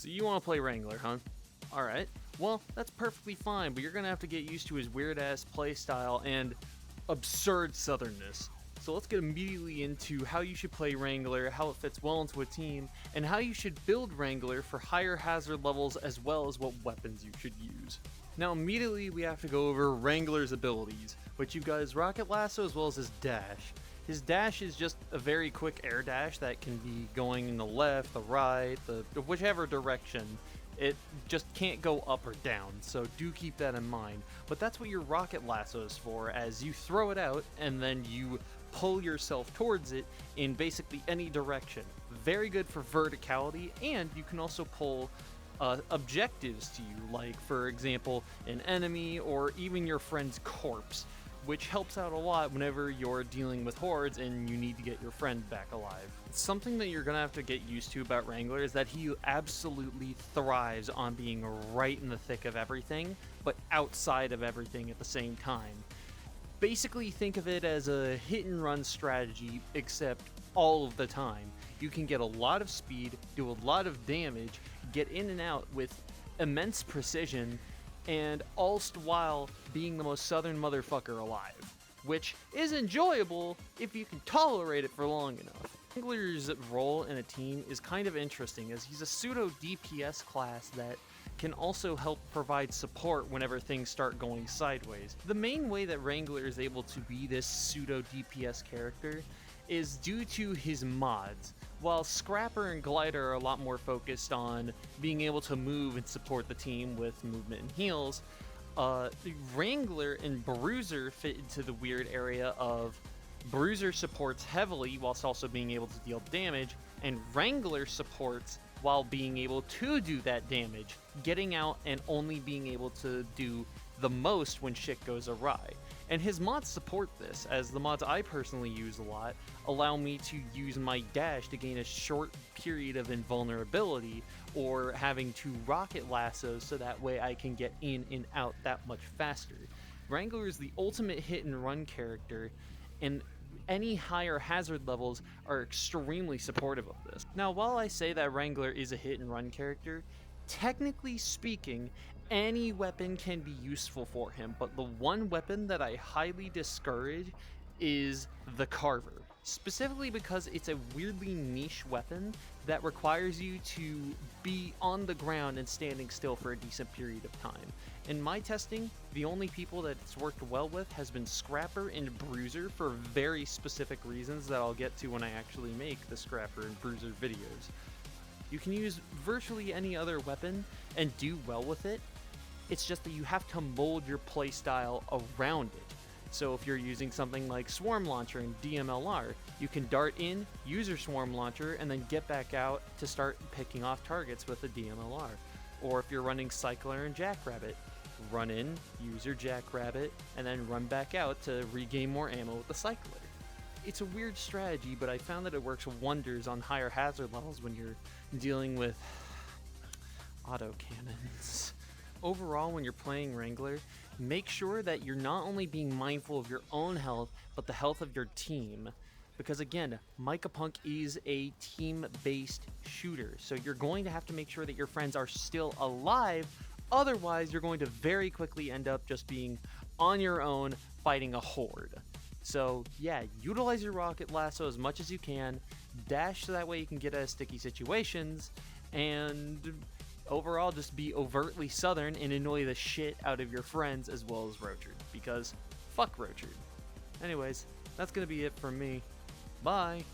So you want to play Wrangler, huh? Alright, well, that's perfectly fine, but you're gonna have to get used to his weird-ass playstyle and absurd southernness. So let's get immediately into how you should play Wrangler, how it fits well into a team, and how you should build Wrangler for higher hazard levels as well as what weapons you should use. Now immediately we have to go over Wrangler's abilities, which you've got his rocket lasso as well as his dash. His dash is just a very quick air dash that can be going in the left, the right, the whichever direction. It just can't go up or down, so do keep that in mind. But that's what your rocket lasso is for, as you throw it out and then you pull yourself towards it in basically any direction. Very good for verticality, and you can also pull objectives to you, like for example an enemy or even your friend's corpse, which helps out a lot whenever you're dealing with hordes and you need to get your friend back alive. Something that you're gonna have to get used to about Wrangler is that he absolutely thrives on being right in the thick of everything, but outside of everything at the same time. Basically think of it as a hit and run strategy, except all of the time. You can get a lot of speed, do a lot of damage, get in and out with immense precision, and all while being the most southern motherfucker alive, which is enjoyable if you can tolerate it for long enough. Wrangler's role in a team is kind of interesting, as he's a pseudo DPS class that can also help provide support whenever things start going sideways. The main way that Wrangler is able to be this pseudo DPS character is due to his mods. While Scrapper and Glider are a lot more focused on being able to move and support the team with movement and heals, Wrangler and Bruiser fit into the weird area of Bruiser supports heavily whilst also being able to deal damage, and Wrangler supports while being able to do that damage, getting out and only being able to do the most when shit goes awry. And his mods support this, as the mods I personally use a lot allow me to use my dash to gain a short period of invulnerability, or having to rocket lasso so that way I can get in and out that much faster. Wrangler is the ultimate hit and run character, and any higher hazard levels are extremely supportive of this. Now, while I say that Wrangler is a hit and run character, technically speaking, any weapon can be useful for him, but the one weapon that I highly discourage is the Carver, specifically because it's a weirdly niche weapon that requires you to be on the ground and standing still for a decent period of time. In my testing, the only people that it's worked well with has been Scrapper and Bruiser for very specific reasons that I'll get to when I actually make the Scrapper and Bruiser videos. You can use virtually any other weapon and do well with it. It's just that you have to mold your playstyle around it. So if you're using something like Swarm Launcher and DMLR, you can dart in, use your Swarm Launcher, and then get back out to start picking off targets with the DMLR. Or if you're running Cycler and Jackrabbit, run in, use your Jackrabbit, and then run back out to regain more ammo with the Cycler. It's a weird strategy, but I found that it works wonders on higher hazard levels when you're dealing with autocannons. Overall, when you're playing Wrangler, make sure that you're not only being mindful of your own health, but the health of your team. Because again, Mycopunk is a team-based shooter, so you're going to have to make sure that your friends are still alive, otherwise you're going to very quickly end up just being on your own fighting a horde. So yeah, utilize your rocket lasso as much as you can, dash so that way you can get out of sticky situations, and overall just be overtly southern and annoy the shit out of your friends as well as Rochard, because fuck Rochard. Anyways, that's gonna be it from me. Bye!